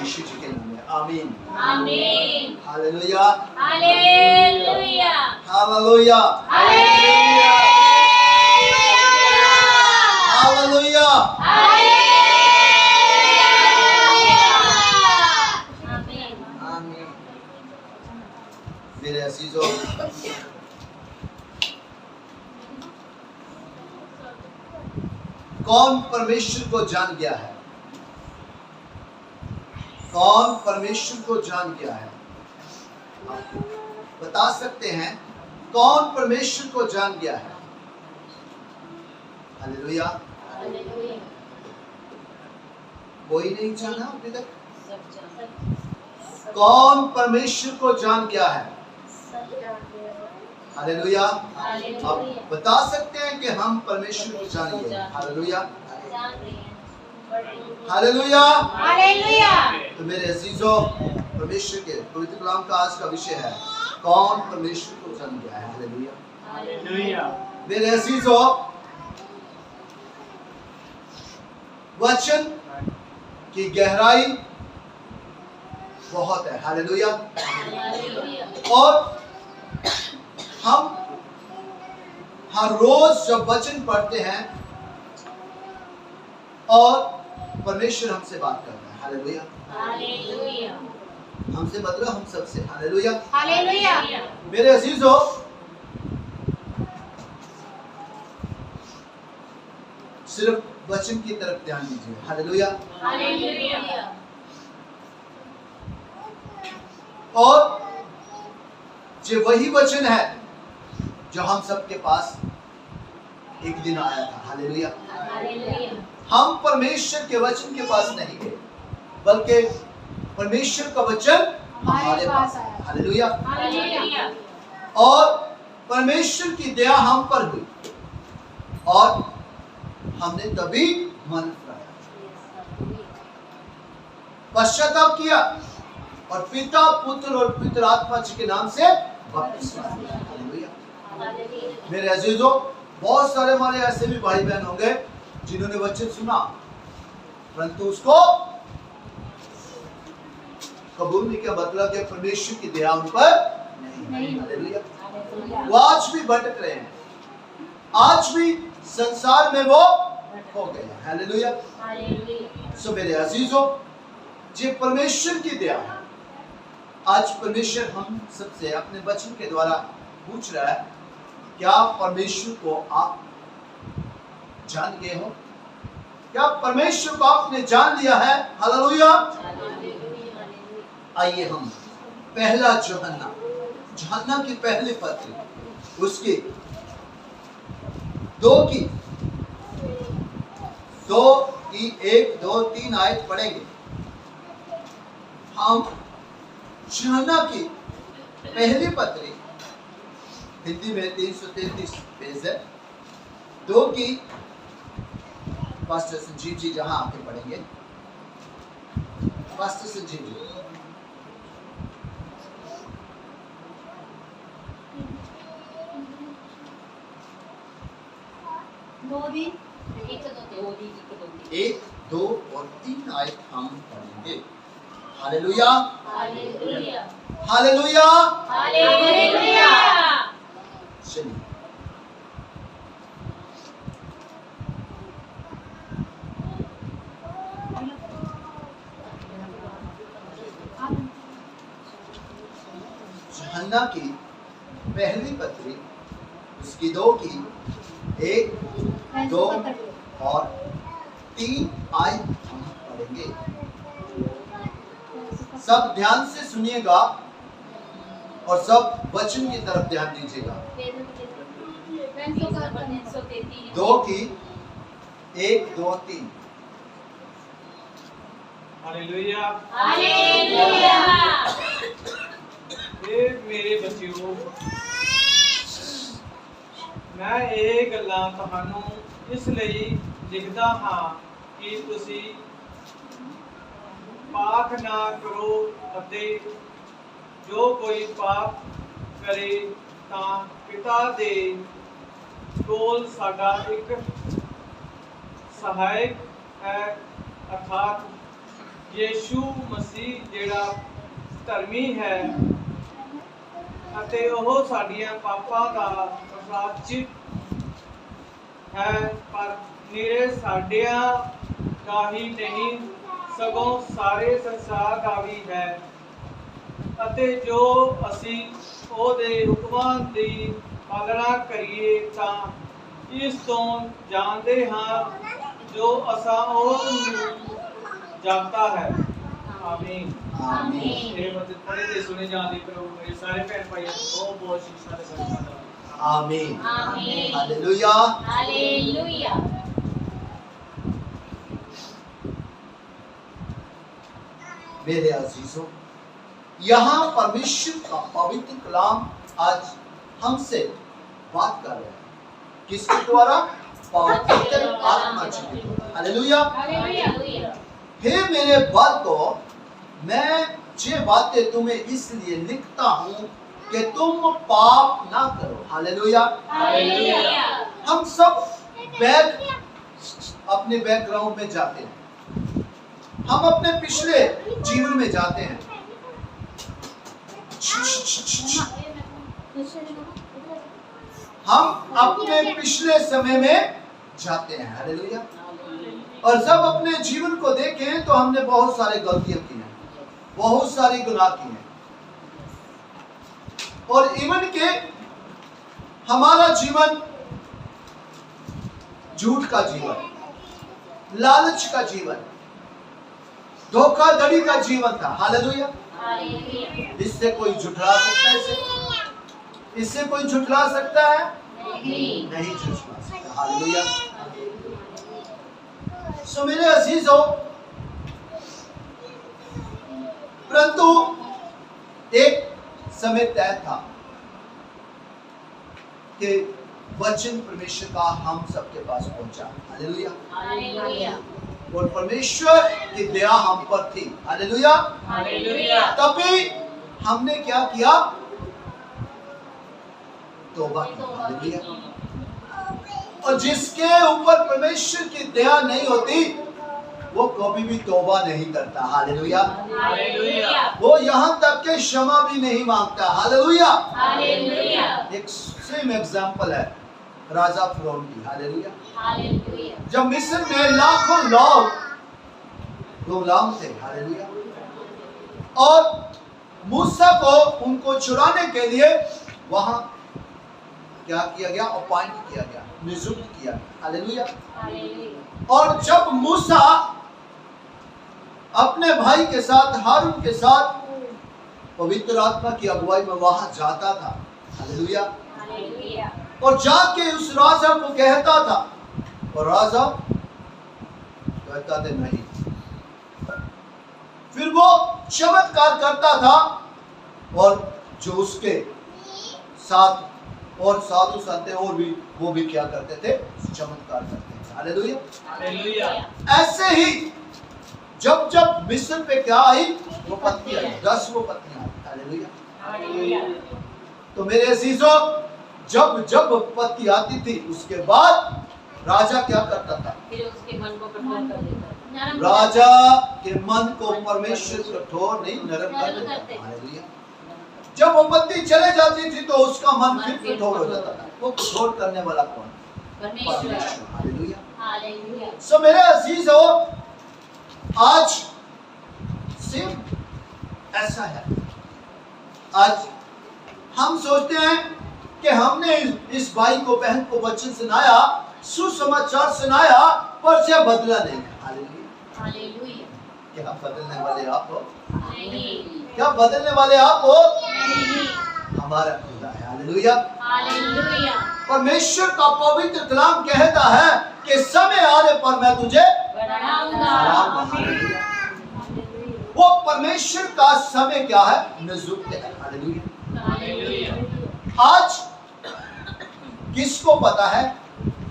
यीशु जी के नाम में आमीन आमीन। Hallelujah hallelujah. Hallelujah hallelujah. Hallelujah. आमीन। आमीन। मेरे अजीजों, कौन परमेश्वर को जान गया है? कौन परमेश्वर को जान गया है? आप बता सकते हैं कौन परमेश्वर को जान गया है? हालेलुया। कोई नहीं जाना अभी तक? कौन परमेश्वर को जान गया है? हालेलुया। आप बता सकते हैं कि हम परमेश्वर को जानिए। Hallelujah hallelujah hallelujah. तो मेरे अजीजों, परमेश्वर के पवित्र कलाम का आज का विषय है कौन परमेश्वर को जान गया है। हालेलुया। मेरे अजीजों, वचन की गहराई बहुत है। हालेलुया। और हम हर रोज जब वचन पढ़ते हैं और परमेश्वर हमसे बात करता है। हालेलुया। हालेलुया। हमसे मतलब हम सबसे। हालेलुया। हालेलुया। मेरे अजीजों, सिर्फ वचन की तरफ ध्यान दीजिए। हालेलुया। हालेलुया। और ये वही वचन है जो हम सबके पास एक दिन आया था। हालेलुया। हालेलुया। हम परमेश्वर के वचन के पास नहीं गए, बल्कि परमेश्वर का वचन हमारे पास आया। हालेलुया। हालेलुया। और परमेश्वर की दया हम पर हुई और हमने तभी मन फिराया, पश्चाताप किया और पिता, पुत्र और पवित्र आत्मा जी के नाम से बपतिस्मा लिया। हालेलुया। मेरे अजीजों, बहुत सारे हमारे ऐसे भी भाई बहन होंगे जिन्होंने वचन सुना परंतु उसको कबूल नहीं किया, मतलब कि परमेश्वर की दया उन पर नहीं। हालेलुया। वो आज भी भटक रहे हैं, आज भी संसार में वो हो गए। हालेलुया। सो मेरे अजीजों, ये परमेश्वर की दया है। आज परमेश्वर हम सबसे अपने वचन के द्वारा पूछ रहा है, क्या परमेश्वर को आप जान गए हो? क्या परमेश्वर को आपने जान लिया है? हालेलुया। आइए हम पहला यूहन्ना की पहली पत्री उसकी 2 की 1, 2, 3 आयत पढ़ेंगे। हम यूहन्ना की पहली पत्री, हिंदी में 333 पेज है, 2 की पास्टर संजीव जी जहां आके पढ़ेंगे। पास्टर संजीव जी। एक, 2 और 3 आयत हम पढ़ेंगे। हालेलुया। हालेलुया। हालेलुया। हालेलुया। चलिए, यूहन्ना की पहली पत्री उसकी 2 की 1, 2 और 3 आयत हम पढ़ेंगे। सब ध्यान से सुनिएगा और सब वचन की तरफ ध्यान दीजिएगा। 2 की 1, 2, 3। हालेलुया। हालेलुया। मेरे बच्चों, मैं ਇਹ ਗੱਲਾਂ ਤੁਹਾਨੂੰ ਇਸ ਲਈ ਲਿਖਦਾ ਹਾਂ ਕਿ ਤੁਸੀਂ ਪਾਪ ਨਾ ਕਰੋ ਅਤੇ ਜੋ ਕੋਈ ਪਾਪ ਕਰੇ ਤਾਂ ਪਿਤਾ ਦੇ ਕੋਲ ਸਾਡਾ ਇੱਕ ਸਹਾਇਕ ਹੈ, ਅਰਥਾਤ ਯੀਸ਼ੂ ਮਸੀਹ ਜਿਹੜਾ ਧਰਮੀ ਹੈ ਅਤੇ ਉਹ ਸਾਡੀਆਂ ਪਾਪਾਂ ਦਾ ਪ੍ਰਾਸ਼ਚਿਤ ਹੈ, ਪਰ ਨਿਰੇ ਸਾਡਿਆਂ ਦਾ ਹੀ ਨਹੀਂ ਸਗੋਂ ਸਾਰੇ ਸੰਸਾਰ ਦਾ ਵੀ ਹੈ। ਅਤੇ ਜੋ ਅਸੀਂ ਉਹਦੇ ਹੁਕਮਾਂ ਦੀ ਪਾਲਣਾ ਕਰੀਏ ਤਾਂ ਇਸ ਤੋਂ ਜਾਣਦੇ ਹਾਂ ਜੋ ਅਸਾਂ ਉਸ ਨੂੰ ਜਾਣਦਾ ਹੈ। ਆਮੀਨ। आमीन। ਇਹ ਮਤ ਪੜੇ ਤੇ ਸੁਣੇ ਜਾਂਦੇ ਪ੍ਰਭੂ ਮੇਰੇ ਸਾਰੇ ਭੈਣ ਭਾਈਆਂ ਨੂੰ ਬਹੁਤ ਬਹੁਤ ਸਿੱਖਿਆ ਦੇ ਸੰਸਾਰ आमीन। आमीन। हालेलुया। हालेलुया। मेरे अजीजों, यहाँ परमेश्वर का पवित्र कलाम आज हमसे बात कर रहे हैं। किसके द्वारा? पवित्र आत्मा जी के द्वारा। हालेलुया। हालेलुया। हे मेरे बालकों, मैं ये बातें तुम्हें इसलिए लिखता हूँ कि तुम पाप ना करो। हालेलुया। हालेलुया। हम सब अपने बैकग्राउंड में जाते हैं, हम अपने पिछले जीवन में जाते हैं। हम अपने पिछले समय में जाते हैं। हालेलुया। और जब अपने जीवन को देखें तो हमने बहुत सारे गलतियां की हैं, बहुत सारी गुनाह की हैं, और इवन के हमारा जीवन झूठ का जीवन, लालच का जीवन, धोखाधड़ी का जीवन था। हालेलुया। इससे कोई झुठला सकता है? इससे कोई झुठला सकता है? नहीं झुठला सकता। हालेलुया। सो मेरे अजीजों, परंतु एक समय तय था कि वचन परमेश्वर का हम सबके पास पहुंचा। हालेलुया। हालेलुया। और परमेश्वर की दया हम पर थी। हालेलुया। हालेलुया। तभी हमने क्या किया? तौबा की। हालेलुया। और जिसके ऊपर परमेश्वर की दया नहीं होती वो कभी भी तौबा नहीं करता। हालेलुया। हालेलुया। वो यहाँ तक के क्षमा भी नहीं मांगता। हालेलुया। हालेलुया। एक सेम एग्जांपल है राजा फिरौन की। हालेलुया। हालेलुया। जब मिस्र में लाखों लोग गुलाम थे। हालेलुया। और मूसा को उनको छुड़ाने के लिए वहां क्या किया गया? अपॉइंट किया गया, नियुक्त किया गया। हालेलुया। हालेलुया। और जब मूसा अपने भाई के साथ, हारून के साथ पवित्र आत्मा की अगुवाई में वहां जाता था। हालेलुया। हालेलुया। और जाके उस राजा को कहता था, और राजा कहता था नहीं। फिर वो चमत्कार करता था, और जो उसके साथ और साधु संत और भी वो भी क्या करते थे? चमत्कार करते थे। हालेलुया। हालेलुया। ऐसे ही जब जब मिस्र पे क्या आई? वो पत्नी आई, 10 वो पत्नियां आई। हालेलुया। हालेलुया। तो मेरे अजीजों, जब जब पत्नी आती थी उसके बाद राजा क्या करता था? फिर उसके मन को कठोर कर देता था। राजा के मन को परमेश्वर कठोर नहीं, नरम कर देता था। हालेलुया। जब वो पत्नी चले जाती थी तो उसका मन फिर कठोर हो जाता था। वो कठोर करने वाला कौन? परमेश्वर। हालेलुया। हालेलुया। सो मेरे अजीजों, आज सेम ऐसा है। आज हम सोचते हैं कि हमने इस भाई को, बहन को वचन सुनाया, सुसमाचार सुनाया, पर से बदला नहीं। हालेलुया। हालेलुया। क्या बदलने वाले आप हो? नहीं। क्या बदलने वाले आप हो? नहीं। हमारा खुदा है। हालेलुया। हालेलुया। परमेश्वर का पवित्र कलाम कहता है कि समय आने पर मैं तुझे बढ़ाऊंगा। हालेलुया। वो परमेश्वर का समय क्या है? नियुक्त है। हालेलुया। हालेलुया। आज किसको पता है?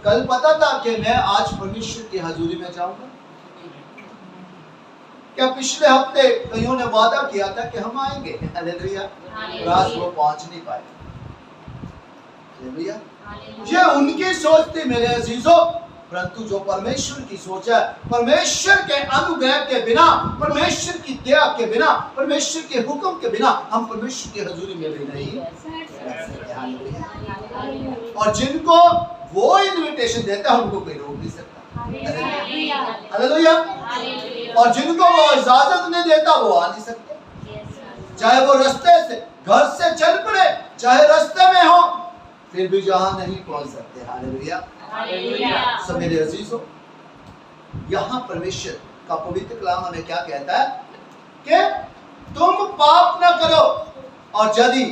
कल पता था कि मैं आज परमेश्वर की हजूरी में जाऊंगा? क्या पिछले हफ्ते कईयों ने वादा किया था कि हम आएंगे? हालेलुया। आज वो पहुंच नहीं पाए। हालेलुया। ये उनकी सोच थी मेरे अजीजों, परंतु जो परमेश्वर की सोच है, परमेश्वर के अनुग्रह के बिना, परमेश्वर की दया के बिना, परमेश्वर के हुक्म के बिना हम परमेश्वर की हजूरी में भी नहीं रह सकते। हालेलुया। और जिनको वो इनविटेशन देता है उनको कोई रोक नहीं सकता। हालेलुया। और जिनको वो इजाजत नहीं देता वो आ नहीं सकते, चाहे वो रास्ते से घर से चल पड़े, चाहे रास्ते में हो, फिर भी जहां नहीं पहुंच सकते। हालेलुया। सब मेरे अजीजों, यहाँ परमेश्वर का पवित्र कलाम हमें क्या कहता है कि तुम पाप ना करो, और यदि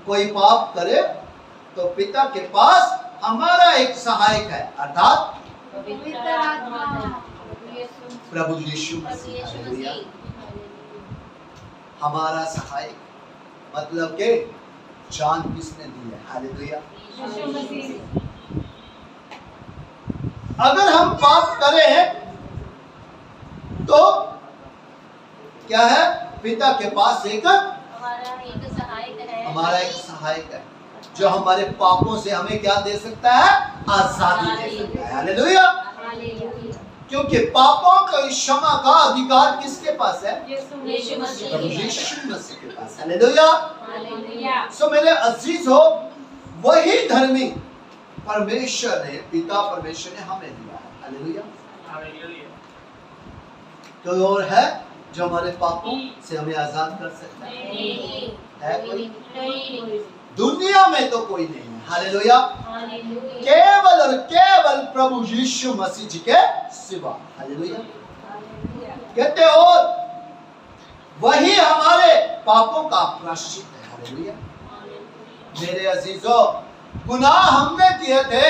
कोई पाप करे तो पिता के पास हमारा एक सहायक है, अर्थात प्रभु यीशु मसीह। हालेलुया। हमारा सहायक मतलब के जान किसने दी है? हालेलुया। अगर हम पाप करें तो क्या है? पिता के पास एक हमारा एक सहायक है जो हमारे पापों से हमें क्या दे सकता है? आजादी दे सकता है। हालेलुया। क्योंकि पापों की क्षमा का अधिकार किसके पास है? यीशु मसीह के पास। हालेलुया। सो मेरे अजीज हो, वही धर्मी परमेश्वर ने, पिता परमेश्वर ने हमें दिया है। हालेलुया। कोई और है जो हमारे पापों से हमें आजाद कर सकता है कोई? दुनिया में तो कोई नहीं है। हालेलुया। केवल और केवल प्रभु यीशु मसीह जी के सिवा। हालेलुया। कहते और वही हमारे पापों का प्रायश्चित है। हालेलुया। मेरे अजीजों, गुनाह हमने किए थे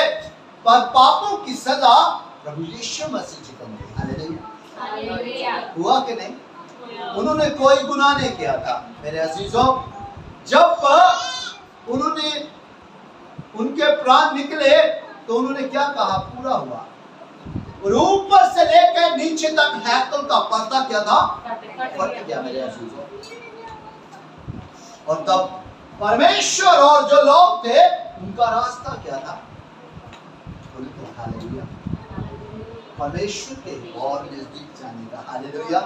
पर पापों की सजा प्रभु यीशु मसीह जी को मिली। हालेलुया। हुआ कि नहीं? उन्होंने कोई गुनाह नहीं किया था। मेरे अजीजों, जब उन्होंने उनके प्राण निकले तो उन्होंने क्या कहा? पूरा हुआ। और ऊपर से लेकर नीचे तक हैकल का पर्दा क्या था? फट गया। मेरे अजीजों, और तब परमेश्वर और जो लोग थे उनका रास्ता क्या था? हालेलुया। परमेश्वर के और नजदीक जाने का। हालेलुया।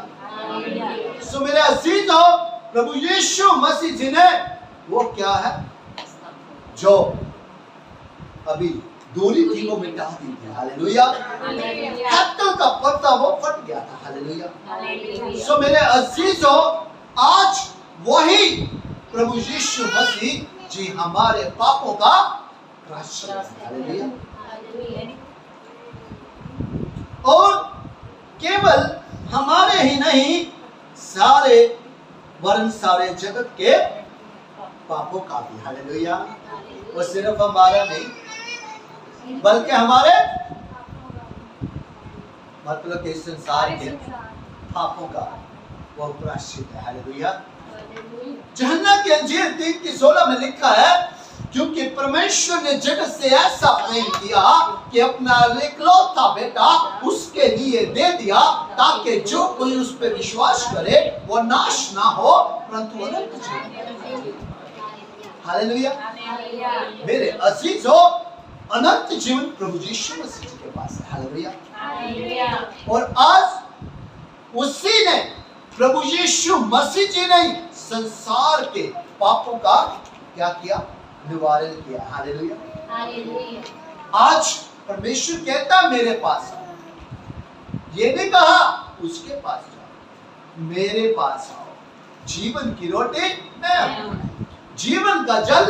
सो मेरे अजीजों, प्रभु यीशु मसीह जी ने वो क्या है जो अभी दूरी थी वो मिटा दी थी। हालेलुया। हैकल का पर्दा वो फट गया था। हालेलुया। सो मेरे अजीजों, आज वही प्रभु यीशु मसीह जी हमारे पापों का प्रायश्चित है। हालेलुया। और केवल हमारे ही नहीं, सारे वरन सारे जगत के पापों का भी। हालेलुया। वो सिर्फ हमारा नहीं बल्कि हमारे मतलब के संसार के पापों का वो प्रायश्चित है। हालेलुया। यूहन्ना की अंजील 3:16 में लिखा है, क्योंकि परमेश्वर ने जगत से ऐसा प्रेम किया कि अपना इकलौता बेटा उसके लिए दे दिया, ताकि जो कोई उस पर विश्वास करे वो नाश ना हो परंतु अनंत जीवन। हालेलुया। मेरे अजीजों, अनंत जीवन प्रभु यीशु मसीह जी के पास है। हालेलुया। और आज उसी ने, प्रभु यीशु मसीह जी ने संसार के पापों का क्या किया? निवारण किया। हालेलुया। आज परमेश्वर कहता मेरे पास आओ, ये नहीं कहा उसके पास जाओ, मेरे पास आओ। जीवन की रोटी मैं हूं, जीवन का जल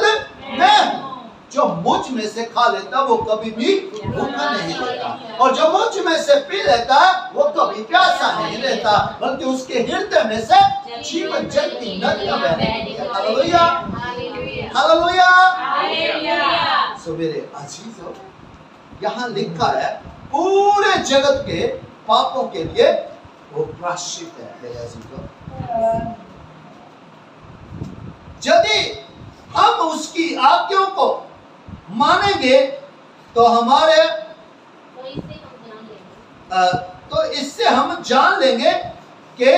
मैं हूं। जो मुझ में से खा लेता वो कभी भी भूखा नहीं रहता, और जो मुझ में से पी लेता वो कभी प्यासा नहीं रहता, बल्कि उसके हृदय में से जीवन जल की नदियां बहती हैं। हालेलुया। हालेलुया। सो मेरे अजीजों, यहाँ लिखा है पूरे जगत के पापों के लिए वो प्रायश्चित है। मेरे अजीजों, यदि हम उसकी आज्ञाओं को मानेंगे तो हमारे तो इससे हम जान लेंगे कि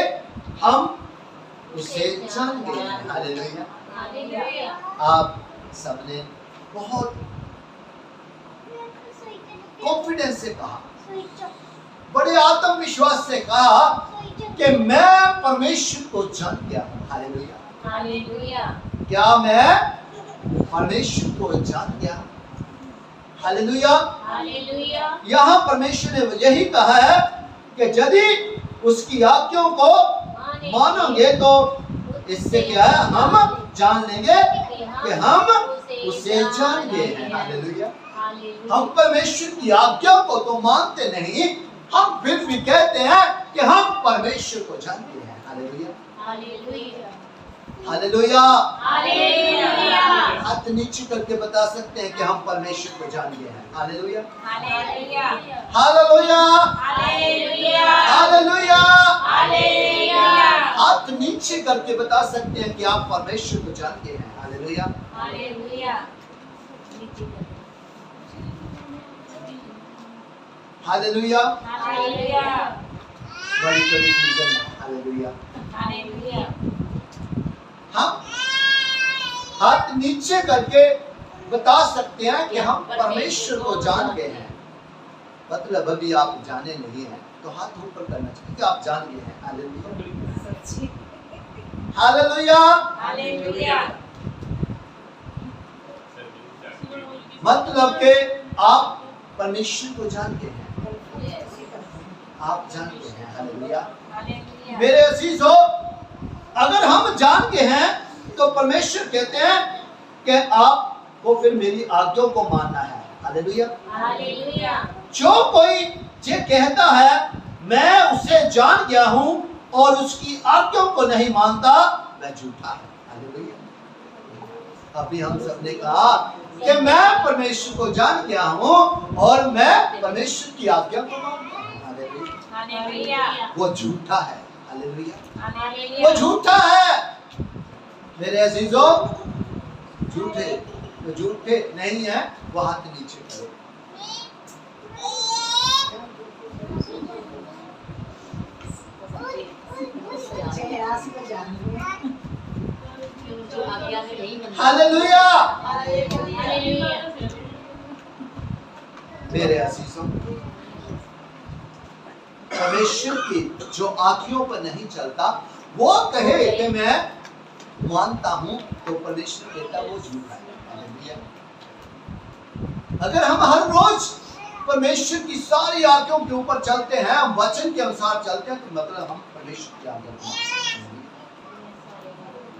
हम उसे जानते हैं। हालेलुया। आप सबने बहुत कॉन्फिडेंस से कहा, बड़े आत्मविश्वास से कहा कि मैं परमेश्वर को जान गया हूं। हालेलुया। हालेलुया। क्या मैं परमेश्वर को जान गया? हालेलुया। हालेलुया। यहाँ परमेश्वर ने यही कहा है कि यदि उसकी आज्ञाओं को मानोगे तो इससे क्या है, हम जान लेंगे कि हम उसे जान गए हैं। हालेलुया। हम परमेश्वर की आज्ञाओं को तो मानते नहीं, हम फिर भी कहते हैं कि हम परमेश्वर को जानते हैं। हालेलुया। हालेलुया। हालेलुया। हालेलुया। हाथ नीचे करके बता सकते हैं कि हम परमेश्वर को जान गए हैं। Hallelujah. Hallelujah. Hallelujah. Hallelujah. Hallelujah. Hallelujah. हाथ नीचे करके बता सकते हैं कि आप परमेश्वर को जान गए हैं। हालेलुया। हालेलुया। हालेलुया। हालेलुया। बड़ी कंफ्यूजन है। हालेलुया। हालेलुया। हम हाथ नीचे करके बता सकते हैं कि हम परमेश्वर को जान गए हैं। मतलब अभी आप जाने नहीं हैं तो हाथ ऊपर करना चाहिए कि आप जान गए हैं। हालेलुया। हालेलुया। हालेलुया। मतलब कि आप परमेश्वर को जान गए हैं, आप जान गए हैं। हालेलुया। हालेलुया। मेरे अजीजों, अगर हम जान गए हैं तो परमेश्वर कहते हैं कि आपको फिर मेरी आज्ञाओं को मानना है। हालेलुया। हालेलुया। जो कोई ये कहता है मैं उसे जान गया हूं और उसकी आज्ञाओं को नहीं मानता, वह झूठा है। हालेलुया। अभी हम सबने कहा कि मैं परमेश्वर को जान गया हूं और मैं परमेश्वर की आज्ञा को मानता हूं। हालेलुया। हालेलुया। वो झूठा है। हालेलुया। हालेलुया। वो झूठा है। मेरे अजीजों, झूठे नहीं है वो हाथ नीचे करो। हालेलुया। हालेलुया। मेरे अजीजों, परमेश्वर की जो आँखों पर नहीं चलता वो कहे कि मैं मानता हूं तो परमेश्वर कहता वो झूठा है। हालेलुया। अगर हम हर रोज परमेश्वर की सारी आज्ञाओं के ऊपर चलते हैं, हम वचन के अनुसार चलते हैं, तो मतलब हम परमेश्वर की आज्ञा को मानते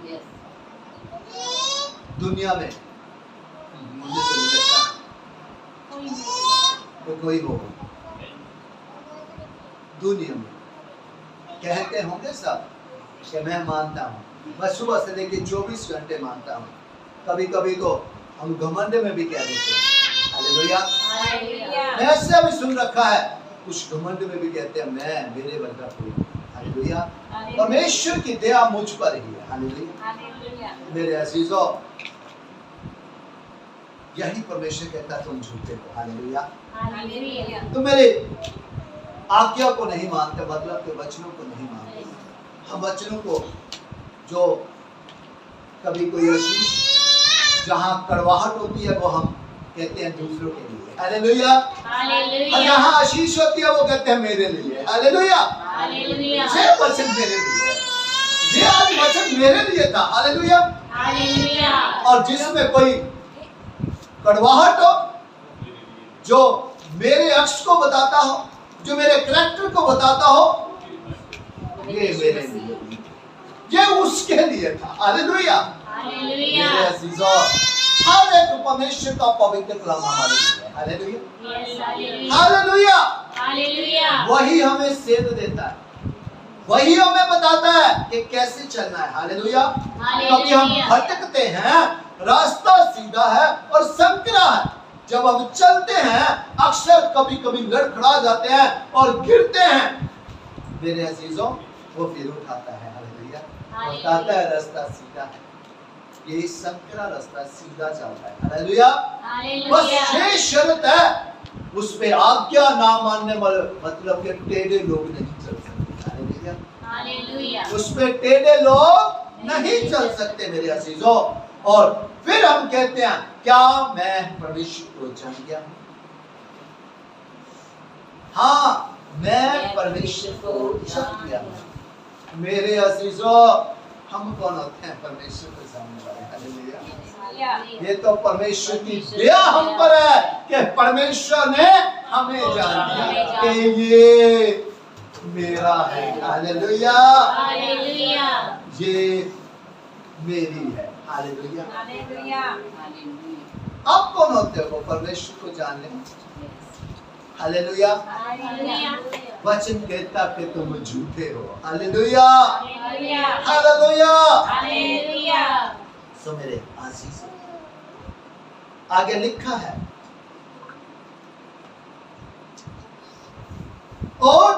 हैं। दुनिया में मुझे तो नहीं लगता तो कोई हो दुनिया में कहते होंगे सब कि मैं मानता हूँ, मैं सुबह से लेकर 24 घंटे मानता हूँ। कभी कभी तो हम घमंड में भी कह देते हैं। हालेलुया। मैं ऐसा भी सुन रखा है, कुछ घमंड में भी कहते हैं मैं मेरे वर्गा कोई। हालेलुया। परमेश्वर की दया मुझ पर ही है। हालेलुया। मेरे अजीजों, यही परमेश्वर कहता है तुम झूठे हो। हालेलुया। तुम मेरे आज्ञा को नहीं मानते, मतलब के वचनों को नहीं मानते। हम वचनों को जो कभी कोई आशीष जहाँ कड़वाहट होती है वो हम कहते हैं दूसरों के लिए। हालेलुया। और जहाँ आशीष होती है वो कहते हैं मेरे लिए। हालेलुया। ये वचन मेरे लिए, ये आज वचन मेरे लिए था। हालेलुया। और जिसमें कोई कड़वाहट हो, जो मेरे अक्ष को बताता हो, जो मेरे करैक्टर को बताता हो, ये मेरे लिए, ये उसके लिए था। हालेलुया। मेरे अजीजों, हर एक परमेश्वर का पवित्र कलाम हमारे लिए है। हालेलुया। हालेलुया। वही हमें सेध देता है, वही हमें बताता है कि कैसे चलना है। हालेलुया। कभी हम भटकते हैं, रास्ता सीधा है और संकरा है। जब हम चलते हैं अक्सर कभी कभी लड़खड़ा जाते हैं और गिरते हैं। मेरे अजीजों, वो फिर उठाता है। हालेलुया। बताता है रास्ता सीधा है, ये संकरा रास्ता सीधा चलता है। हालेलुया। बस ये शर्त है, उस पे आज्ञा ना मानने वाले, मतलब के टेढ़े लोग नहीं चल सकते। हालेलुया। उस पे टेढ़े लोग नहीं चल सकते मेरे अजीजों। और फिर हम कहते हैं क्या मैं परमेश्वर को जान गया हूं? हाँ, मैं परमेश्वर को जप किया। मेरे अजीजों, हम कौन होते हैं परमेश्वर के सामने वाले? हालेलुया। ये तो परमेश्वर की दया हम पर है कि परमेश्वर ने हमें जान दिया कि ये मेरा है। हालेलुया। हालेलुया। ये मेरी है। हालेलुया। हालेलुया। आप कौन होते हो परमेश्वर को जानने? हालेलुया। हालेलुया। वचन कहता कि तुम झूठे हो। हालेलुया। हालेलुया। हालेलुया। हालेलुया। सो मेरे आजीज़ों, आगे लिखा है, और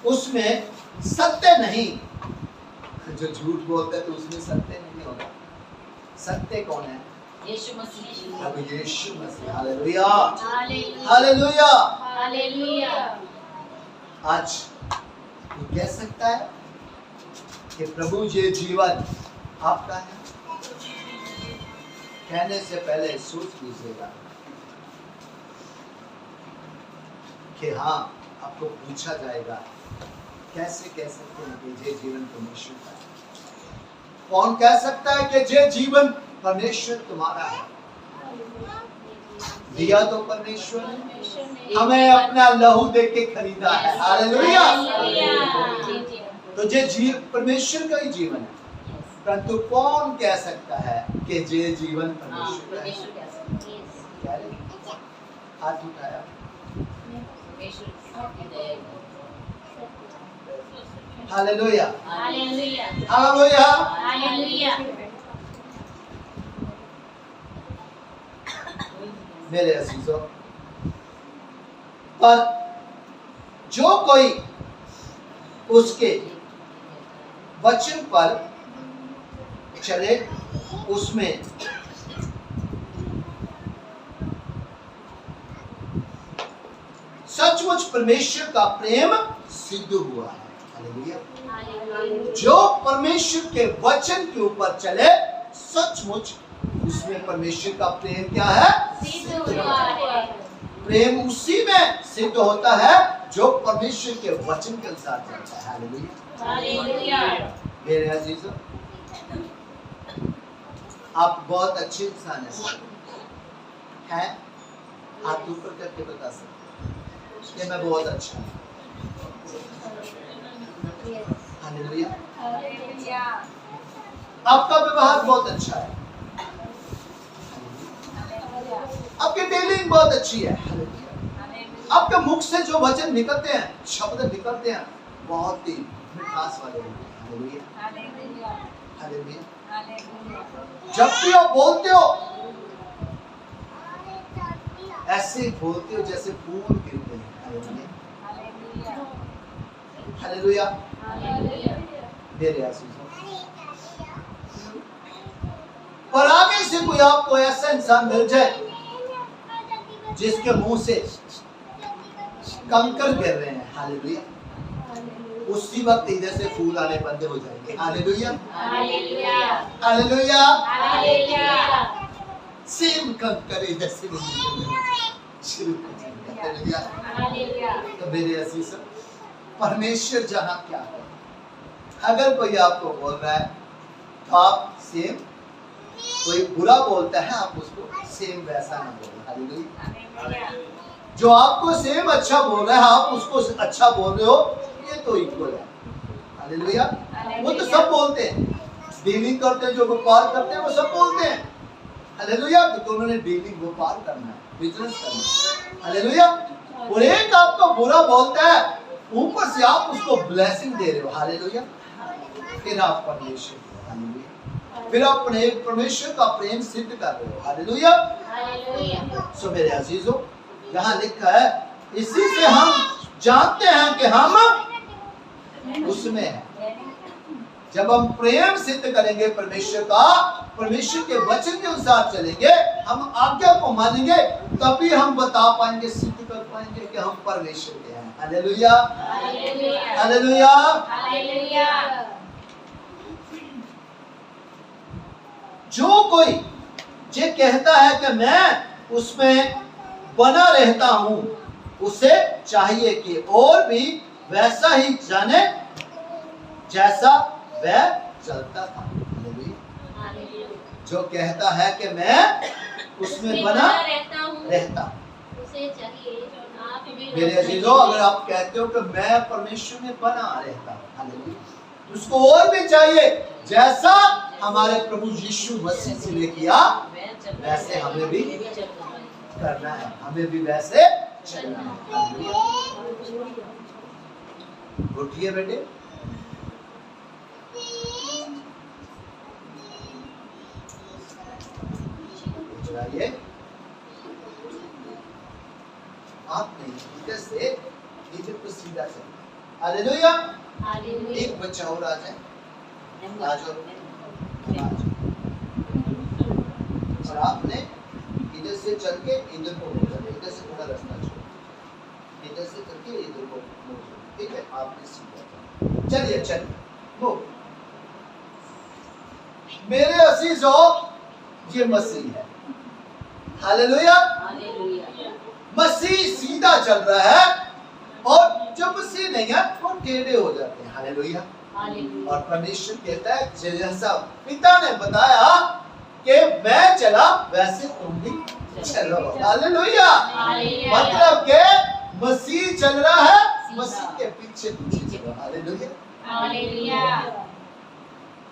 उसमें सत्य नहीं। जो झूठ बोलते तो उसमें सत्य नहीं होगा। सत्य कौन है? यीशु मसीह। प्रभु यीशु मसीह। हालेलुया। हालेलुया। हालेलुया। हालेलुया। आज वो कह सकता है कि प्रभु ये जीवन आपका है? कहने से पहले सोच लीजिएगा कि हाँ, आपको पूछा जाएगा कैसे कह सकते हैं कि ये जीवन परमेश्वर का है? कौन कह सकता है कि ये जीवन परमेश्वर तुम्हारा है? दिया तो परमेश्वर ने, हमें अपना लहू दे के खरीदा है। हालेलुया। तो ये प्रमेश्वर का ही जीवन है। परंतु कौन कह सकता है कि ये जीवन परमेश्वर का है? हाथ उठाया। हालेलुया। हालेलुया। हालेलुया। हालेलुया। मेरे अजीजों, पर जो कोई उसके वचन पर चले, उसमें सचमुच परमेश्वर का प्रेम सिद्ध हुआ है। हालेलुया। जो परमेश्वर के वचन के ऊपर चले, सचमुच उसमें परमेश्वर का प्रेम क्या है? सिद्ध हुआ है। प्रेम उसी में सिद्ध होता है जो परमेश्वर के वचन के अनुसार चलता है। हालेलुया। हालेलुया। मेरे अजीजों, आप बहुत अच्छे इंसान हैं। हाथ ऊपर करके बता सकते कि मैं बहुत अच्छा हूँ। हालेलुया। हालेलुया। आपका व्यवहार बहुत अच्छा है। आपकी डीलिंग बहुत अच्छी है। हालेलुया। आपके मुख से जो वचन निकलते हैं, शब्द निकलते हैं, बहुत ही मिठास वाले हैं। हालेलुया। हालेलुया। हालेलुया। हालेलुया। जब भी आप बोलते हो, ऐसे बोलते हो जैसे फूल गिरते हैं। हालेलुया। हालेलुया। हालेलुया। हालेलुया। मेरे अजीजों, पर आगे से कोई आपको ऐसा इंसान मिल जाए जिसके मुंह से कंकर गिर रहे हैं, हालेलुया, उसी वक्त इधर से फूल आने बंद हो जाएंगे। Hallelujah. Hallelujah. Hallelujah. Hallelujah. Same कंकर इधर से शुरू कर देंगे। हालेलुया। हालेलुया। तो मेरे अजीजों, परमेश्वर जहाँ क्या है, अगर कोई आपको बोल रहा है तो आप सेम, कोई बुरा बोलता है आप उसको सेम वैसा ना बोलो। हालेलुया। जो आपको सेम अच्छा बोल रहा है आप उसको अच्छा बोल रहे हो, ये तो इक्वल है। हालेलुया। वो तो सब बोलते हैं, डीलिंग करते हैं, जो व्यापार करते हैं वो सब बोलते हैं। हालेलुया। तो उन्होंने डीलिंग व्यापार करना है, बिजनेस करना है। हालेलुया। और एक आपको बुरा बोलता है, ऊपर से आप उसको ब्लेसिंग दे रहे हो। हालेलुया। फिर आप परमेश्वर, हालेलुया, फिर आप परमेश्वर का प्रेम सिद्ध कर रहे हो। हालेलुया। हालेलुया। सो मेरे अजीजों, यहाँ लिखा है, इसी से हम जानते हैं कि हम उसमें हैं। जब हम प्रेम सिद्ध करेंगे परमेश्वर का, परमेश्वर के वचन के अनुसार चलेंगे, हम आज्ञा को मानेंगे, तभी हम बता पाएंगे, सिद्ध कर पाएंगे कि हम परमेश्वर के हैं। हालेलुया। हालेलुया। हालेलुया। हालेलुया। जो कोई ये कहता है कि मैं उसमें बना रहता हूं, उसे चाहिए कि और भी वैसा ही जाने जैसा वह चलता था। जो कहता है कि मैं उसमें बना रहता। उसे चाहिए आप भी मेरे अजीजों, अगर आप कहते हो कि मैं परमेश्वर में बना रहता हूं, उसको और भी चाहिए जैसा हमारे प्रभु यीशु मसीह ने किया वैसे हमें भी करना है, हमें भी वैसे चलना है। उठिए बेटे, चलिए आप नहीं इधर से इधर को सीधा चलना। हालेलुया। एक बच्चा और आ जाए, आ जाओ। और आपने इधर से चल के इधर को मोड़ देना, इधर से थोड़ा रास्ता छोड़ो, इधर से चल के इधर को मोड़ दो, ठीक है? आपने सीधा चलिए, चलिए वो मेरे अजीजों, ये मसीह है। हालेलुया। मसीह सीधा चल रहा है और जब मसीह नहीं है वो टेढ़े हो जाते हैं। हालेलुया। और परमेश्वर कहता है जैसा पिता ने बताया कि मैं चला वैसे तुम भी चलो। हालेलुया। मतलब के मसीह चल रहा है, मसीह के पीछे पीछे चलो। हालेलुया।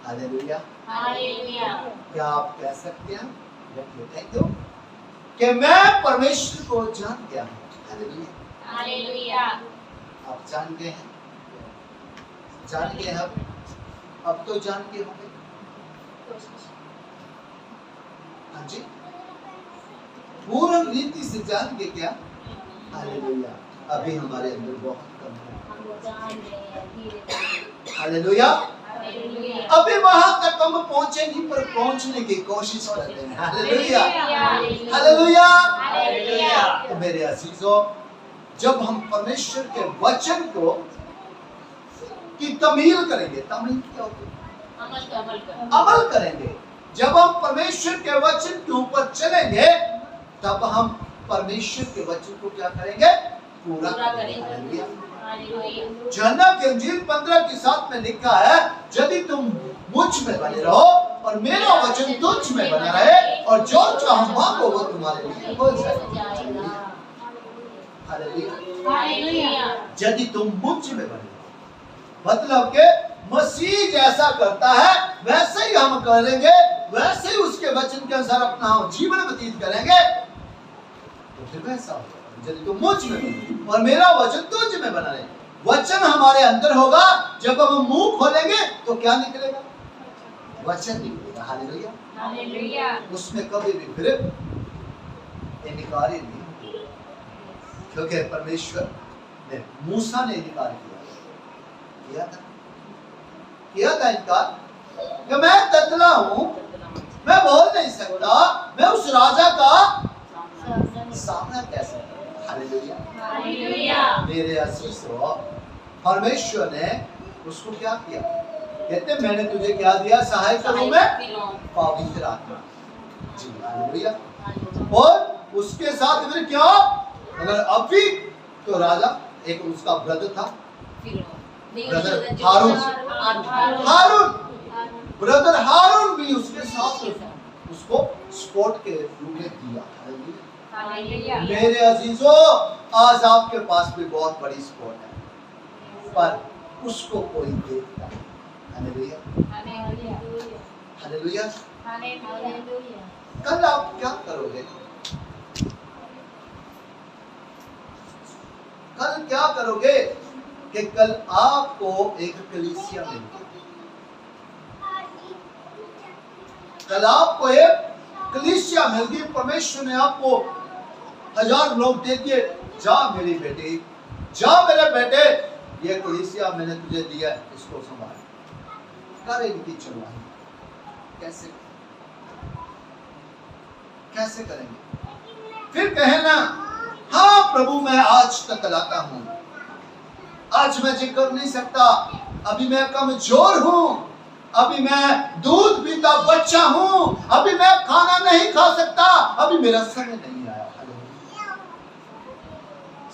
हालेलुया। क्या आप कह सकते हैं थैंक यू कि मैं परमेश्वर को जान गया हूँ। हालेलुया। आप जान गए हैं, जान गए हैं, अब तो जान के होंगे। हाँ जी, पूर्ण रीति से जान के क्या? हालेलुया। अभी हमारे अंदर बहुत कम है। हालेलुया। अभी वहां तक हम पहुंचे नहीं, पर पहुंचने की कोशिश कर रहे हैं। हालेलुया। हालेलुया। तो मेरे अजीजों, जब हम परमेश्वर के वचन को की तमील करेंगे, तमील क्या होती है? अमल करेंगे। जब हम परमेश्वर के वचन के ऊपर चलेंगे, तब हम परमेश्वर के वचन को क्या करेंगे? पूरा करेंगे। यूहन्ना की इंजील 15:7 में लिखा है, यदि तुम मुझ में बने रहो और मेरा वचन तुझ में बना रहे, और जो चाहो मांगो वो तुम्हारे लिए हो जाएगा। हालेलुया। यदि तुम मुझ में बने रहो, मतलब के मसीह जैसा करता है वैसे ही हम करेंगे, वैसे ही उसके वचन के अनुसार अपना जीवन व्यतीत करेंगे, तो फिर वैसा होगा। यदि तुम मुझ में और मेरा वचन तुझ में बना रहे, वचन हमारे अंदर होगा। जब हम मुंह खोलेंगे तो क्या निकलेगा? वचन निकलेगा। हालेलुया। उसमें कभी भी फिर इनकार ही नहीं, क्योंकि परमेश्वर ने मूसा ने इनकार किया था इनकार कि मैं ततला हूं, मैं बोल नहीं सकता, मैं उस राजा का सामना कैसे करूं? हालेलुया। मेरे अजीजों, परमेश्वर ने उसको क्या किया? कहते मैंने तुझे क्या दिया? सहायक के रूप में पवित्र आत्मा। जी हालेलुया। और उसके साथ फिर क्या? अगर अभी तो राजा एक उसका ब्रदर था, ब्रदर हारून, ब्रदर हारून भी उसके साथ उसको स्पोर्ट के रूप में दिया। मेरे अजीजों, आज आपके पास भी बहुत बड़ी स्पोर्ट है, पर उसको कोई देखता है। हालेलुया। हालेलुया। कल आप क्या करोगे? कल क्या करोगे कि कल आपको एक कलीसिया मिलेगी, कल आपको एक कलीसिया मिलेगी। परमेश्वर ने आपको 1000 लोग दे दिए, जा मेरी बेटी, जा मेरे बेटे, ये कलीसिया मैंने तुझे दिया है, इसको संभाल, कर इनकी चलवाई। कैसे कैसे करेंगे? फिर कहना, हाँ प्रभु मैं आज तक लाता हूं, आज मैं जिक्र नहीं सकता, अभी मैं कमजोर हूं, अभी मैं दूध पीता बच्चा हूं, अभी मैं खाना नहीं खा सकता, अभी मेरा समय नहीं आया।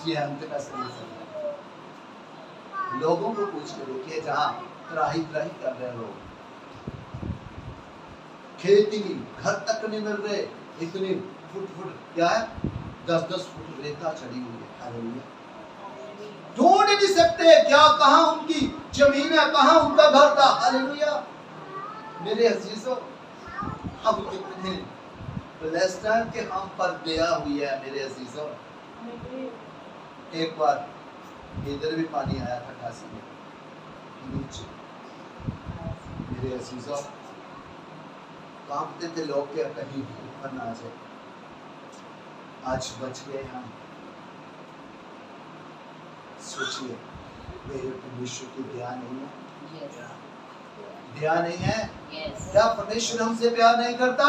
जी अंत का समय चल रहा है। लोगों को पूछ के देखिए, जहाँ त्राही त्राही कर रहे लोग, खेती नहीं, घर तक नहीं मिल रहे, इतनी फुट फुट क्या है, 10-10 फुट रेता चढ़ी हुई है। हालेलुया। ढूंढ नहीं सकते क्या, कहाँ उनकी जमीन है, कहाँ उनका घर था। हालेलुया। मेरे अजीजों, हम कितने ब्लेस्ड हैं कि हम पर दया हुई है। मेरे अजीजों, एक बार इधर भी पानी आया था काशी में नीचे। मेरे अजीजों, कांपते थे लोग क्या कहीं ऊपर ना आ जाए। आज बच गए हम। सोचिए, मेरे परमेश्वर की दया नहीं है? दया नहीं है? क्या परमेश्वर हमसे प्यार नहीं करता?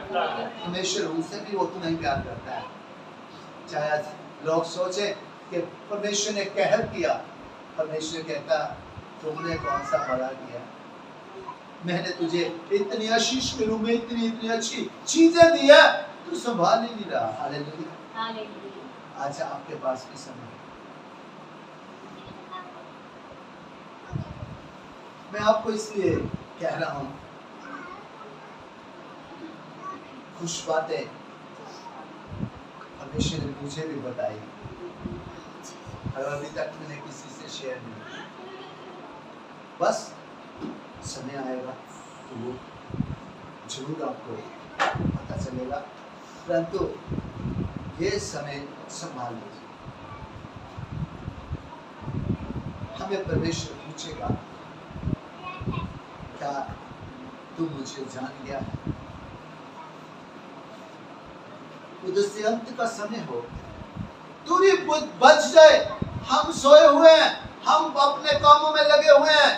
परमेश्वर हमसे भी उतना ही प्यार करता है। चाहे आज लोग सोचे कि परमेश्वर ने कहर किया, परमेश्वर कहता तुमने कौन सा बड़ा किया, मैंने तुझे इतनी आशीष के रूप में इतनी अच्छी चीजें दी है, तू संभाल ही नहीं रहा। हालेलुया। आज आपके पास भी समय है। मैं आपको इसलिए कह रहा हूं, कुछ बातें परमेश्वर ने मुझे भी बताई और अभी तक मैंने किसी से शेयर नहीं किया। बस समय आएगा तो वो जरूर आपको पता चलेगा, परंतु ये समय संभाल लीजिए। हमें परमेश्वर पूछेगा, क्या तू मुझे जान गया है? उधर से अंत का समय हो, दूरी बच जाए, हम सोए हुए हैं, हम अपने कामों में लगे हुए हैं,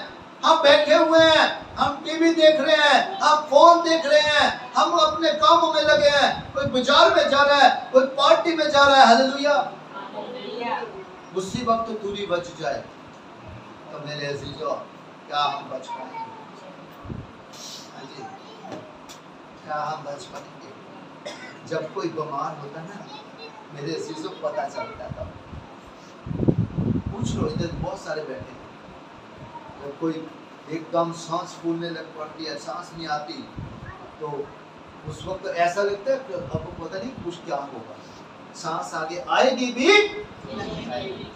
हम बैठे हुए हैं, हम टीवी देख रहे हैं, हम फोन देख रहे हैं, हम अपने कामों में लगे हैं, कोई बाजार में जा रहा है, कोई पार्टी में जा रहा है। हालेलुया। उसी वक्त दूरी बच जाए तो मेरे अजीजों, क्या हम बच पाएंगे? क्या हम बच पाएंगे? जब कोई बीमार होता ना, मेरे अजीजों पता चलता था। पूछ लो, इधर बहुत सारे बैठे हैं। जब कोई एकदम सांस फूलने लग पड़ती है, सांस नहीं आती, तो उस वक्त ऐसा लगता है कि अब पता नहीं कुछ क्या होगा, सांस आगे आएगी भी नहीं आएगी।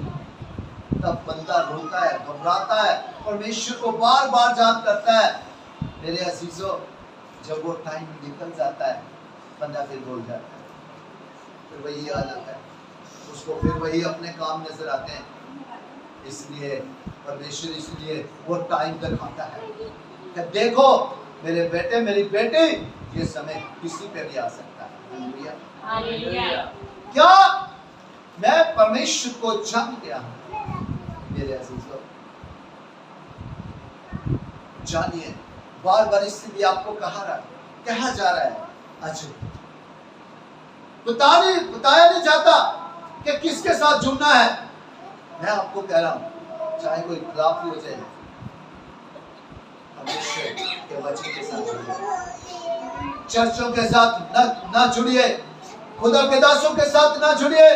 तब बंदा रोता है, घबराता है, परमेश्वर को बार बार याद करता है। मेरे अजीजों, जब वो टाइम निकल जाता है, बंदा फिर भूल जाता है, फिर वही आ जाता है, उसको फिर वही अपने काम नजर आते हैं। इसलिए परमेश्वर इसलिए वो टाइम दिखाता है कि देखो मेरे बेटे, मेरी बेटी, ये समय किसी पे भी आ सकता है। हालेलुया। क्या मैं परमेश्वर को जान गया हूं? मेरे अजीजों, जानिए, बार बार इसलिए आपको कहा जा रहा है। अच्छा, बताया नहीं जाता कि किसके साथ जुड़ना है। मैं आपको कह रहा हूं, चाहे कोई खिलाफ हो जाए, परमेश्वर के वचन के साथ जुड़िए। चर्चों के साथ ना जुड़िए, खुदा के दासों के साथ ना जुड़िए,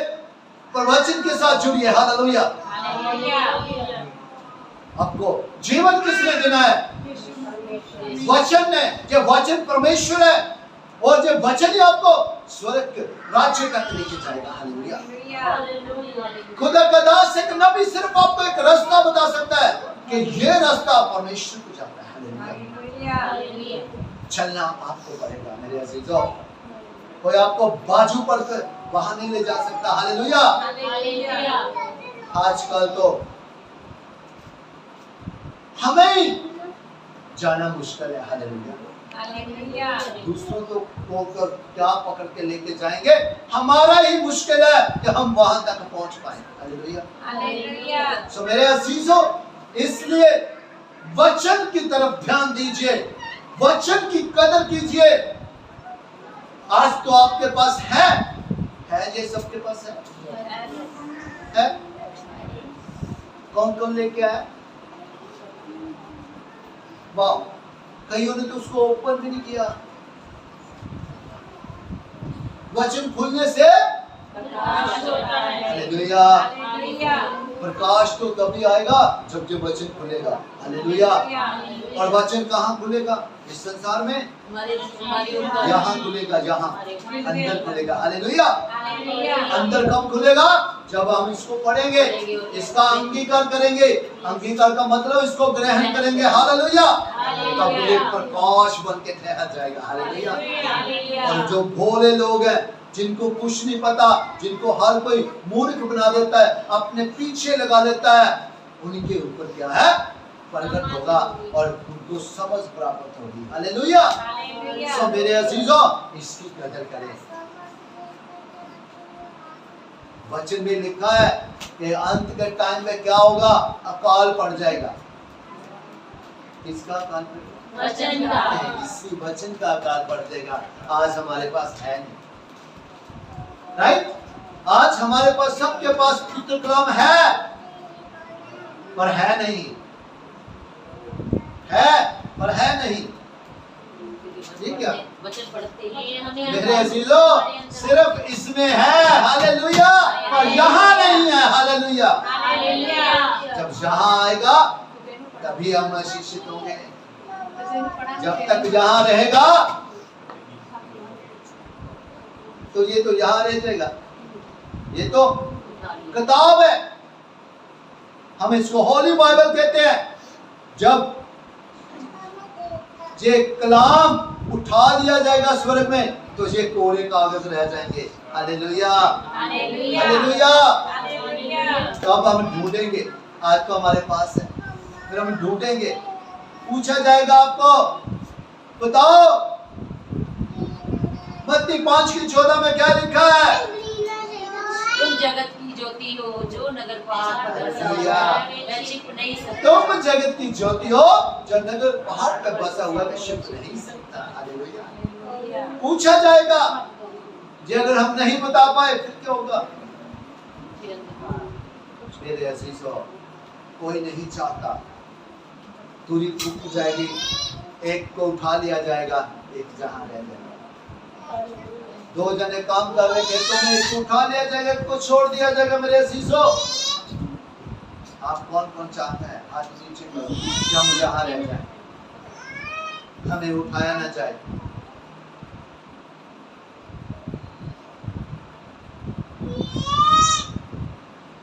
पर वचन के साथ जुड़िए। हालेलुया। आपको जीवन किसने देना है? वचन ने। जो वचन परमेश्वर है, और जो वचन ही आपको स्वर्ग के राज्य तक लेके जाएगा। हालेलुया। खुदा का दास एक नबी सिर्फ आपको एक रास्ता बता सकता है कि ये रास्ता परमेश्वर को जाता है। हालेलुया। चलना आपको पड़ेगा मेरे अजीजों। कोई आपको बाजू पर वहां नहीं ले जा सकता। हालेलुया। आजकल तो हमें जाना मुश्किल है। हालेलुया। दूसरों को क्या पकड़ के लेके जाएंगे, हमारा ही मुश्किल है कि हम वहां तक पहुंच पाए। हालेलुया। सो मेरे अजीजों, इसलिए वचन की तरफ ध्यान दीजिए, वचन की कदर कीजिए। आज तो आपके पास है ये सबके पास है? कौन कौन लेके आया? वाह, कईयों ने तो उसको ओपन भी नहीं किया। वचन खुलने से हालेलुया। प्रकाश तो तभी आएगा जब जो वचन खुलेगा। हालेलुया। और वचन कहाँ खुलेगा? इस संसार में? यहाँ खुलेगा, यहाँ अंदर खुलेगा। हालेलुया। अंदर कब खुलेगा? जब हम इसको पढ़ेंगे, इसका अंगीकार करेंगे। अंगीकार का मतलब इसको ग्रहण करेंगे। हालेलुया। तब ये प्रकाश बन के ठहर जाएगा। हालेलुया। और जो भोले लोग हैं, जिनको कुछ नहीं पता, जिनको हर कोई मूर्ख बना देता है, अपने पीछे लगा लेता है, उनके ऊपर क्या है? प्रकट होगा और उनको समझ प्राप्त होगी। हालेलुया। सो मेरे अजीजों, इसकी कदर करें। वचन में लिखा है कि अंत के टाइम में क्या होगा? अकाल पड़ जाएगा। किसका अकाल पड़ेगा? वचन का। इसी वचन का अकाल पड़ जाएगा। आज हमारे पास है नहीं, राइट? आज हमारे पास, सबके पास पवित्र कलाम है, पर है नहीं, है पर है नहीं। ठीक है? वचन पढ़ते हैं मेरे अजीजों, सिर्फ इसमें है। हालेलुया। पर यहाँ नहीं है। हालेलुया। जब यहाँ आएगा तभी हम आशीषित होंगे। जब तक यहाँ रहेगा तो ये तो यहाँ रह जाएगा। ये तो किताब है, हम इसको होली बाइबल कहते हैं। जब ये कलाम उठा दिया जाएगा स्वर्ग में, तो ये कोरे कागज रह जाएंगे। हालेलुया। हालेलुया। तब हम ढूंढेंगे। आज तो हमारे पास है, फिर हम ढूंढेंगे। पूछा जाएगा आपको, बताओ मत्ती 5:14 में क्या लिखा है? तुम जगत की ज्योति हो, जो नगर पहाड़ पर बसा हुआ है, वह छिप नहीं सकता। तुम जगत की ज्योति हो, जो नगर पहाड़ पर बसा हुआ है, छिप नहीं सकता। हालेलुया। पूछा जाएगा। जे अगर हम नहीं बता पाए फिर क्या होगा? मेरे अजीजों, कोई नहीं चाहता। दूरी फूक जाएगी, एक को उठा लिया जाएगा, एक जहां रह जाएगा। दो जने काम कर रहे थे, तो एक को उठा लिया जाएगा, एक को छोड़ दिया जाएगा। मेरे अजीजों, आप कौन कौन चाहता है? हाथ नीचे करो कि हम जहां रह जाए, हमें उठाया ना जाए।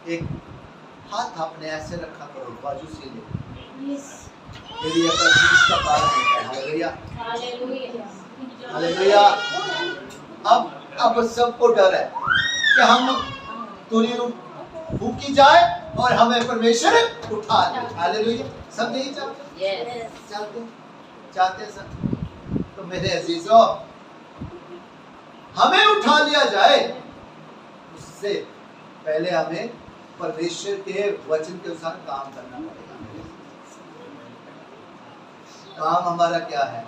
एक हाथ आपने ऐसे रखा करो, बाजू से ले, तेरी आशीष का कारण होता है। हालेलुया। हालेलुया। अब सबको डर है कि हम तुरी फूकी जाए और हमें परमेश्वर उठा ले। हालेलुया। सब नहीं चाहते? चाहते सब। तो मेरे अजीजों, हमें उठा लिया जाए, उससे पहले हमें परमेश्वर के वचन के अनुसार काम करना पड़ेगा। काम हमारा क्या है?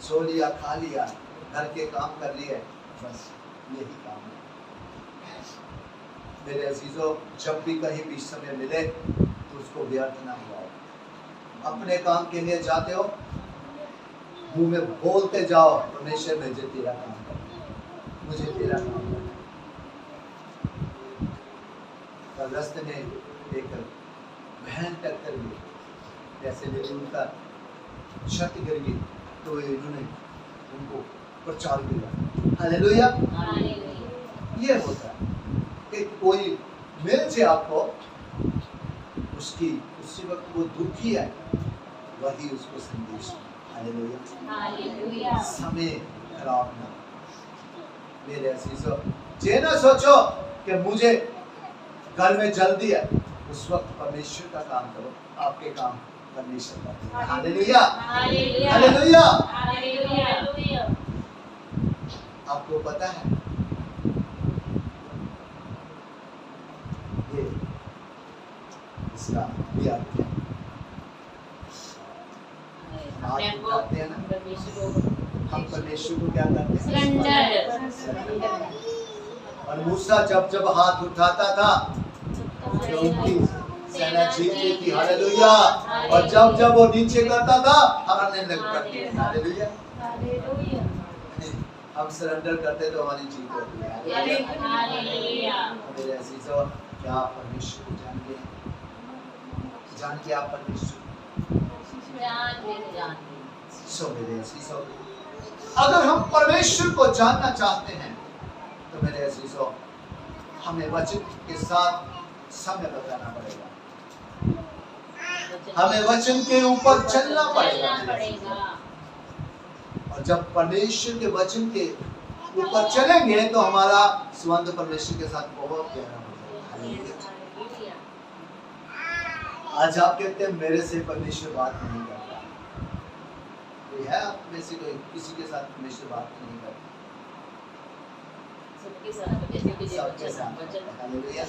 सो लिया, खा लिया, घर के काम कर लिए, बस यही काम है। मेरे अजीजों, जब भी कहीं भी समय मिले तो उसको व्यर्थ ना हुआ। अपने काम के लिए जाते हो, मुंह में बोलते जाओ, परमेश्वर मुझे तेरा काम करना, मुझे तेरा काम करना। कल रास्ते में एक बहन टक्कर गई, जैसे लेकिन उनका छत गिर गई, तो इन्होंने उनको प्रचार किया। हालेलुया। ये होता है कि कोई मिल जाए आपको, उसकी उसी वक्त वो दुखी है, वही उसको संदेश। हालेलुया। समय खराब ना। मेरे अजीजों, ये ना सोचो कि मुझे घर में जल्दी है, उस वक्त परमेश्वर का काम करो, आपके काम परमेश्वर का। हालेलुया। हालेलुया। आपको पता है ये इसका भी अर्थ है। हाथ उठाते हैं ना, हम परमेश्वर को क्या करते हैं? और मूसा जब जब हाथ उठाता था तो उनकी सेना जीतती थी। हालेलुया। और जब जब वो नीचे करता था, हारने लग पड़ती। हालेलुया। हम सरेंडर करते तो हमारी जीत होती है। हालेलुया। मेरे अजीजों, क्या आप परमेश्वर को जान के आप परमेश्वर सो मेरे अजीजों, अगर हम परमेश्वर को जानना चाहते हैं तो मेरे अजीजों हमें वचन के साथ समय बताना पड़ेगा, हमें वचन के ऊपर चलना पड़ेगा। और जब परमेश्वर के वचन के ऊपर चलेंगे तो हमारा संबंध परमेश्वर के साथ बहुत गहरा हो जाएगा। आज आप कहते हैं मेरे से परमेश्वर बात नहीं करता, कोई है आप में से कोई किसी के साथ परमेश्वर बात नहीं करता? सबके साथ हालेलुया।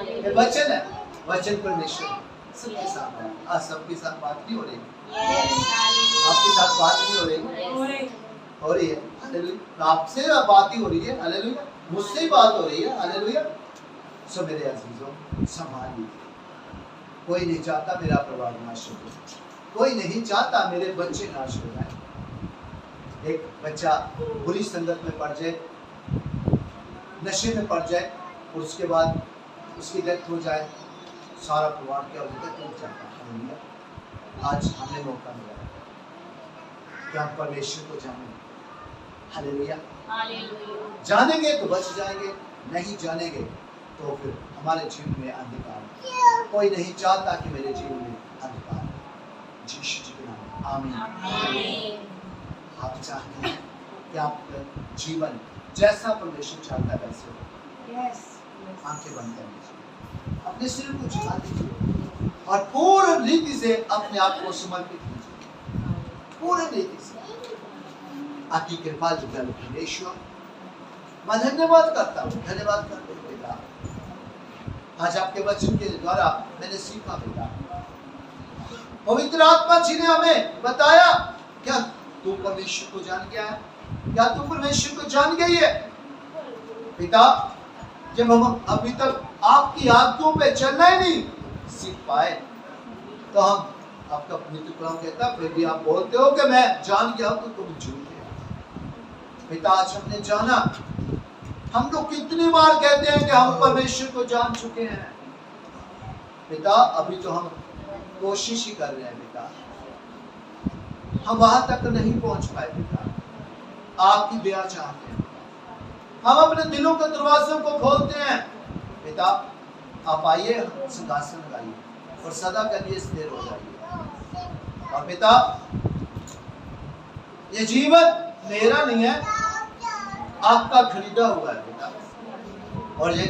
ये वचन है, वचन परमेश्वर सबके साथ है। आज सबके साथ बात नहीं हो रही, आपके साथ बात नहीं हो रही, हो रही है हालेलुया। आपसे बात ही हो रही है हालेलुया, मुझसे ही बात हो रही है हालेलुया। सो मेरे अजीजों संभाल लीजिए, कोई नहीं चाहता मेरा परिवार नाश हो जाए, कोई नहीं चाहता मेरे बच्चे नाश हो जाए। एक बच्चा बुरी संगत में पड़ जाए, नशे में पड़ जाए और उसके बाद उसकी डेथ हो जाए, सारा परिवार क्या होता है, टूट जाता है। आज हमें मौका मिला कि हम परमेश्वर को जानें हालेलुया। जानेंगे तो बच जाएंगे, नहीं जानेंगे तो फिर हमारे जीवन में अंधकार। कोई नहीं चाहता कि मेरे जीवन में अंधकार। यीशु जी के नाम आमीन। आप चाहते हैं कि आपका जीवन जैसा परमेश्वर चाहता है वैसे हो। आंखें बंद कर लीजिए, अपने सिर को झुका दीजिए और पूर्ण रीति से अपने आप को समर्पित कीजिए, पूर्ण रीति से। आपकी कृपा जो परमेश्वर, मैं धन्यवाद करता हूँ, धन्यवाद करते हुए पिता, आज आपके वचन के द्वारा मैंने सीखा पिता, पवित्र आत्मा जी ने हमें बताया क्या तू परमेश्वर को जान गया है, क्या तू परमेश्वर को जान गई है पिता। जब हम अभी तक आपकी आज्ञाओं पे चलना ही नहीं सीख पाए तो हम, आपका पवित्र कलाम कहता फिर भी आप बोलते हो कि मैं जान गया हूं, तो तुम झूठे हो पिता। आज हमने जाना, हम लोग कितनी बार कहते हैं कि हम परमेश्वर को जान चुके हैं पिता, अभी तो हम कोशिश ही कर रहे हैं पिता, हम वहां तक नहीं पहुंच पाए पिता। आपकी दया चाहते हैं, हम अपने दिलों के दरवाजों को खोलते हैं पिता। आप आइए, सिंहासन लगाइए और सदा के लिए स्थिर हो जाइए। और पिता ये जीवन मेरा नहीं है, आपका खरीदा हुआ है पिता, और ये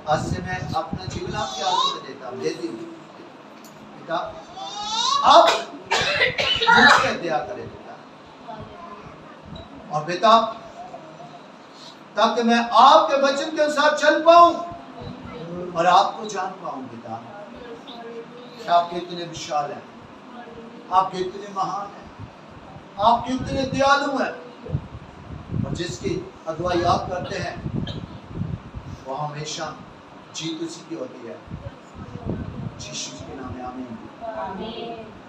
आज से मैं अपना जीवन आपके हाथों में देता हूँ, देती हूँ पिता। आप मुझसे दया करें पिता, और पिता ताकि मैं आपके वचन के अनुसार चल पाऊं और आपको जान पाऊं पिता। आप कितने विशाल हैं, आप कितने महान हैं, आप कितने दयालु हैं, और जिसकी अगुवाई आप करते हैं वो हमेशा जीत उसी की होती है। यीशु जी के नाम में आमीन।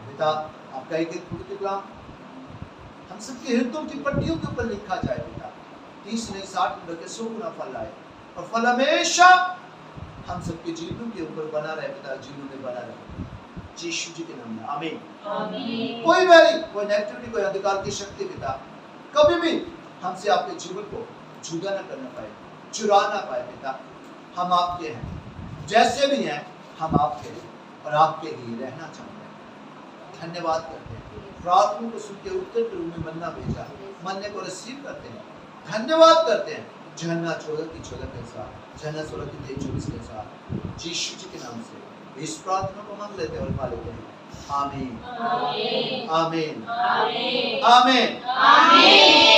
पिता आपका एक एक पवित्र कलाम हम सबके हृदयों की पट्टियों के ऊपर लिखा जाए पिता, 30 नहीं 60 बल्कि 100 गुना फल आए, और फल हमेशा हम सबके जीवनों के ऊपर बना रहे पिता, जीवनों में बना रहे। यीशु जी के नाम में आमीन। कोई बैरी, कोई नेगेटिविटी, कोई अंधकार की शक्ति पिता कभी भी हमसे आपके जीवन को जुदा न करना पाए, चुरा ना पाए पिता। हम आपके हैं, जैसे भी हैं हम आपके हैं और आपके लिए रहना चाहते हैं। धन्यवाद करते हैं, प्रार्थना को सुन के उत्तर के रूप में मन्ना भेजा, मन्ने को रिसीव करते हैं, धन्यवाद करते हैं। यूहन्ना 14:14 के साथ, यूहन्ना 16:23-24 के साथ, यीशु जी के नाम से इस प्रार्थना को मांग लेते हैं और पा लेते हैं। आमीन आमीन आमीन आमीन आमीन।